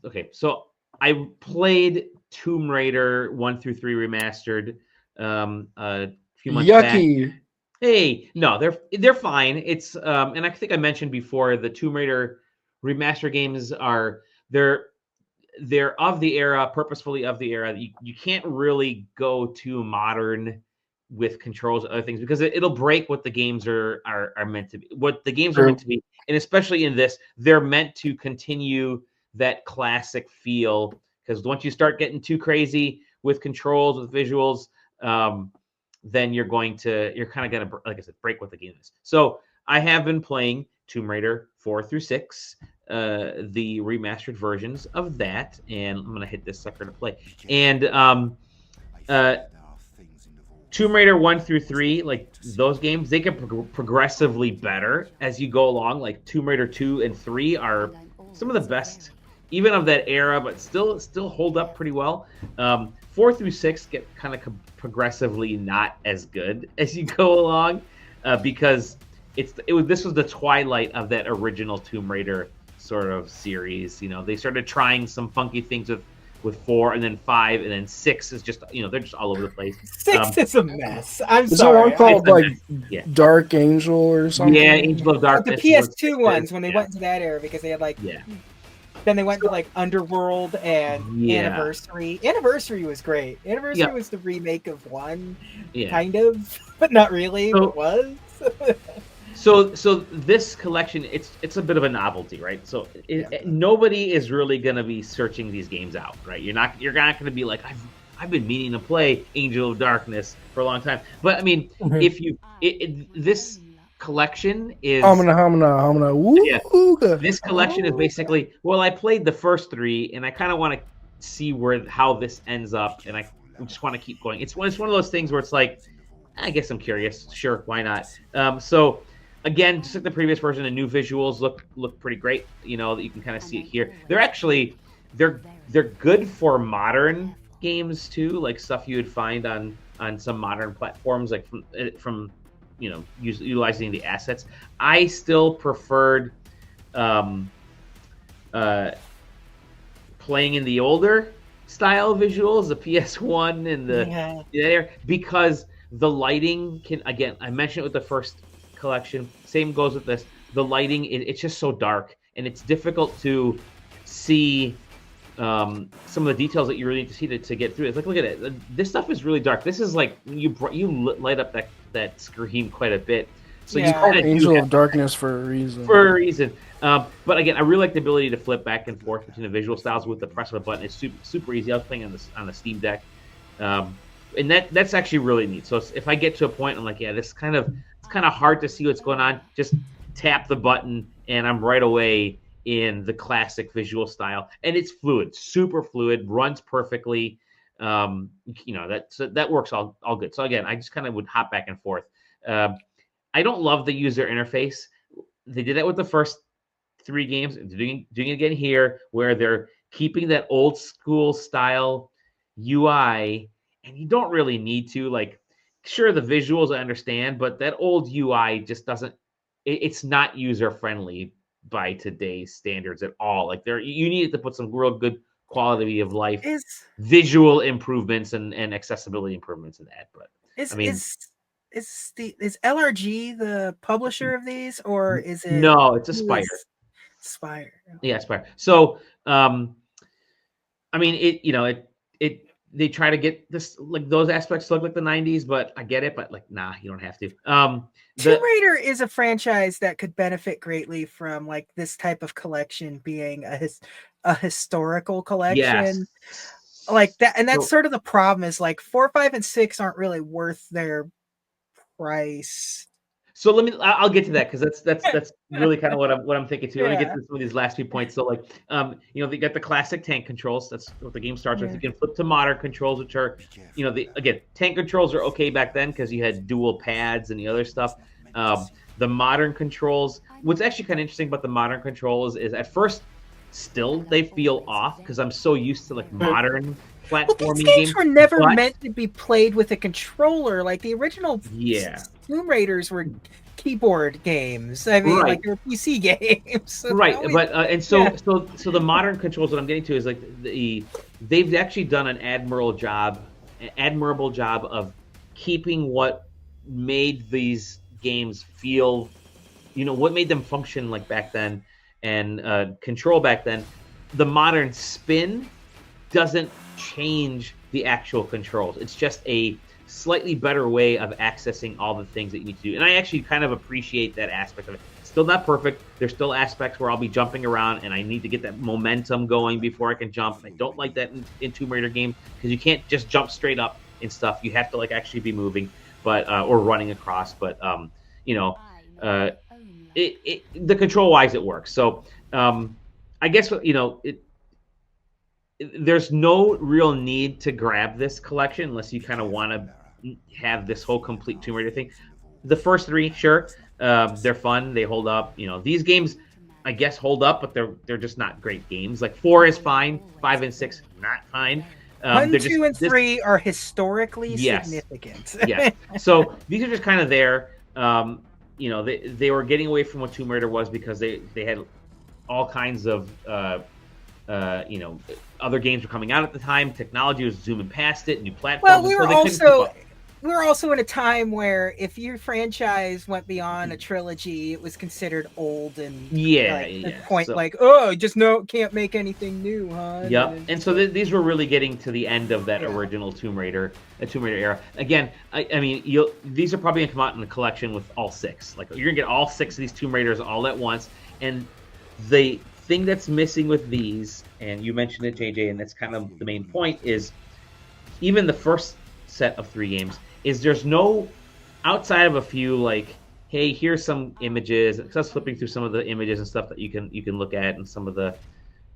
Okay, so I played Tomb Raider 1 through 3 remastered a few months back. Yucky. Hey, no, they're fine. It's and I think I mentioned before the Tomb Raider remaster games are they're they're of the era, purposefully of the era. You can't really go too modern with controls and other things because it'll break what the games are meant to be. What the games are meant True. to be, and especially in this, they're meant to continue that classic feel. Because once you start getting too crazy with controls, with visuals, um, then you're kind of gonna, like I said, break what the game is. So I have been playing Tomb Raider 4 through 6, the remastered versions of that, and I'm gonna hit this sucker to play. And uh, Tomb Raider 1 through 3, like those games, they get progressively better as you go along. Like Tomb Raider 2 and 3 are some of the best, even of that era, but still hold up pretty well. 4 through 6 get kind of progressively not as good as you go along, because this was the twilight of that original Tomb Raider sort of series. They started trying some funky things with 4, and then 5, and then 6 is just, they're just all over the place. Six is a mess. I'm Is there one sorry. called like Yeah. Dark Angel or something? Yeah, Angel of The Darkness. PS2 ones, when they went into that era, because they had like, Yeah. then they went to like Underworld and Yeah. Anniversary. Anniversary was great. Anniversary Yeah. was the remake of 1, Yeah. kind of, but not really. So- But was. So this collection, it's a bit of a novelty, right? So nobody is really gonna be searching these games out, right? You're not gonna be like, I've been meaning to play Angel of Darkness for a long time. But I mean, if you this collection is Hamna. Ooga. this collection is basically, well, I played the first 3, and I kind of want to see how this ends up, and I just want to keep going. It's one of those things where it's like, I guess I'm curious. Sure, why not? So again, just like the previous version, the new visuals look pretty great. You can kind of see it here. They're good for modern games too, like stuff you would find on some modern platforms, like from utilizing the assets. I still preferred playing in the older style visuals, the PS1 and the because the lighting can, again, I mentioned it with the first collection, same goes with this. The lighting, it's just so dark, and it's difficult to see some of the details that you really need to see to get through it. It's like, look at it. This stuff is really dark. This is like you light up that screen quite a bit. So you kind of Angel of Darkness for a reason. But again, I really like the ability to flip back and forth between the visual styles with the press of a button. It's super easy. I was playing on the Steam Deck, and that's actually really neat. So if I get to a point, I'm like, yeah, it's kind of hard to see what's going on. Just tap the button, and I'm right away in the classic visual style, and it's fluid, super fluid, runs perfectly. That works all good. So again, I just kind of would hop back and forth. I don't love the user interface. They did that with the first 3 games. Doing it again here, where they're keeping that old school style UI, and you don't really need to. Like, sure, the visuals I understand, but that old UI just doesn't. It's not user friendly by today's standards at all. Like, you need to put some real good quality of life, visual improvements, and accessibility improvements in that. But is LRG the publisher of these, or is it? No, it's Aspyr. Aspyr. Yeah, Aspyr. So, I mean, it they try to get this, like, those aspects to look like the 90s, but I get it. But like, nah, you don't have to. Tomb Raider is a franchise that could benefit greatly from like this type of collection being a historical collection. Yes. Like that, and that's sort of the problem. Is like 4, 5, and 6 aren't really worth their price. So I'll get to that, because that's really kind of what I'm thinking too. Let me get to some of these last few points. So like, they got the classic tank controls. That's what the game starts with. You can flip to modern controls, which are, tank controls are okay back then because you had dual pads and the other stuff. The modern controls, what's actually kind of interesting about the modern controls is at first, still they feel off because I'm so used to like modern platforming these games game. were never but- meant to be played with a controller. Like the original Yeah. Tomb Raiders were keyboard games. I mean, like they were PC games. So Right, always, but and so the modern controls, what I'm getting to is like they've actually done an admirable job of keeping what made these games feel, what made them function like back then and control back then. The modern spin doesn't change the actual controls. It's just a slightly better way of accessing all the things that you need to do. And I actually kind of appreciate that aspect of it. Still not perfect. There's still aspects where I'll be jumping around and I need to get that momentum going before I can jump. I don't like that in Tomb Raider games because you can't just jump straight up and stuff. You have to like actually be moving, but or running across. But the control wise it works. So I guess there's no real need to grab this collection unless you kind of want to have this whole complete Tomb Raider thing. The first three, sure, they're fun. They hold up. These games, I guess, hold up, but they're just not great games. Like 4 is fine, 5 and 6 not fine. 1, 2, and 3 are historically significant. Yes. So these are just kind of there. They were getting away from what Tomb Raider was because they had all kinds of other games were coming out at the time. Technology was zooming past it, new platforms. Well, we were also in a time where if your franchise went beyond a trilogy, it was considered old and can't make anything new, huh? Yep. And so these were really getting to the end of that original Tomb Raider era. Again, I mean, these are probably gonna come out in a collection with all 6. Like you're gonna get all 6 of these Tomb Raiders all at once. And the thing that's missing with these, and you mentioned it, JJ, and that's kind of the main point, is even the first set of 3 games is there's no, outside of a few like, hey, here's some images. Because I was flipping through some of the images and stuff that you can look at, and some of the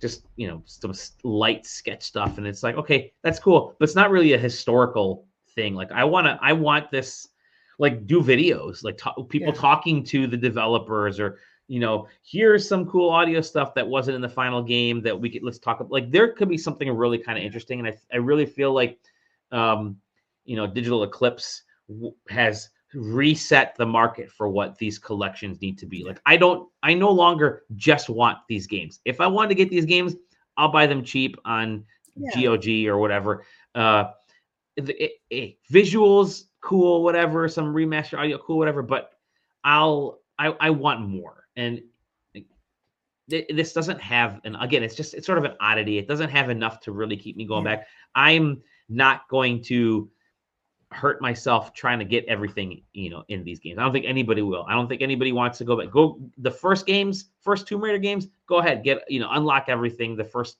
just some light sketch stuff, and it's like, okay, that's cool, but it's not really a historical thing. Like I want this, like, do videos, like people talking to the developers, or here's some cool audio stuff that wasn't in the final game that let's talk about. Like there could be something really kind of interesting, and I really feel like Digital Eclipse has reset the market for what these collections need to be. Like I no longer just want these games. If I want to get these games, I'll buy them cheap on GOG or whatever. Visuals cool, whatever, some remaster audio cool, whatever, but I want more. And this doesn't have, and again, it's sort of an oddity. It doesn't have enough to really keep me going back. I'm not going to hurt myself trying to get everything, in these games. I don't think anybody will. I don't think anybody wants to go back. Go the first Tomb Raider games, go ahead, get, unlock everything, that first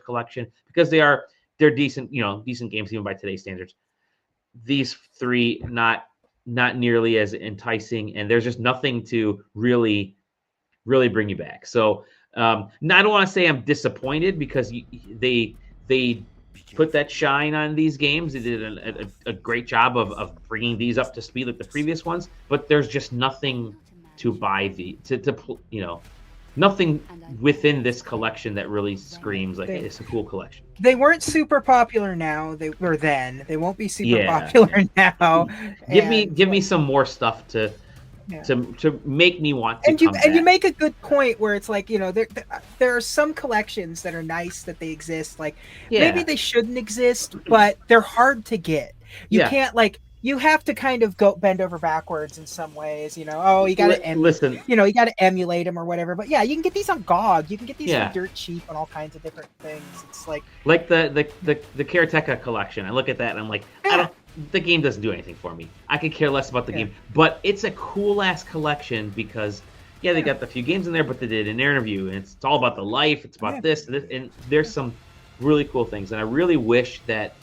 collection, because they're decent, decent games even by today's standards. These 3, not nearly as enticing, and there's just nothing to really bring you back. So I don't want to say I'm disappointed, because they put that shine on these games. They did a great job of bringing these up to speed like the previous ones, but there's just nothing to buy nothing within this collection that really screams like it's a cool collection. They weren't super popular now. They were then. They won't be super popular now. Give me some more stuff to make me want to come back. And you make a good point where it's like, there are some collections that are nice that they exist. Like maybe they shouldn't exist, but they're hard to get. You can't, like, you have to kind of bend over backwards in some ways, you got to you got to emulate them or whatever. But you can get these on GOG. You can get these for dirt cheap on all kinds of different things. It's like the Karateka collection. I look at that and I'm like, the game doesn't do anything for me. I could care less about the game, but it's a cool ass collection because they got the few games in there, but they did an interview, and it's all about the life. It's about this, and there's some really cool things, and I really wish that.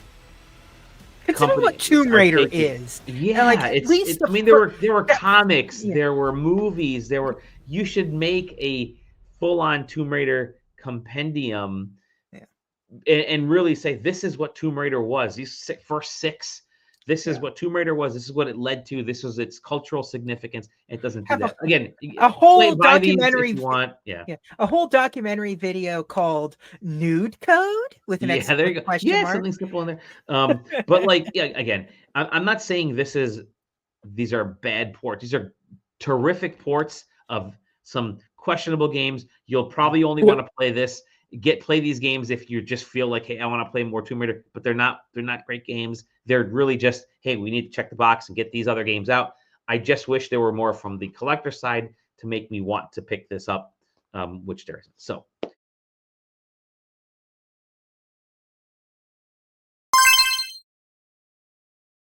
Consider what Tomb Raider is. At least there were comics, there were movies, you should make a full-on Tomb Raider compendium and really say this is what Tomb Raider was. These first 6 This is what Tomb Raider was. This is what it led to. This was its cultural significance. It doesn't do Have that. Again, a whole documentary. If you want. A whole documentary video called "Nude Code" with an there you go. question mark. Something simple in there. But like, again, I'm not saying these are bad ports. These are terrific ports of some questionable games. You'll probably only want to play these games if you just feel like, hey, I want to play more Tomb Raider, but they're not great games. They're really just, hey, we need to check the box and get these other games out. I just wish there were more from the collector side to make me want to pick this up, which there isn't. So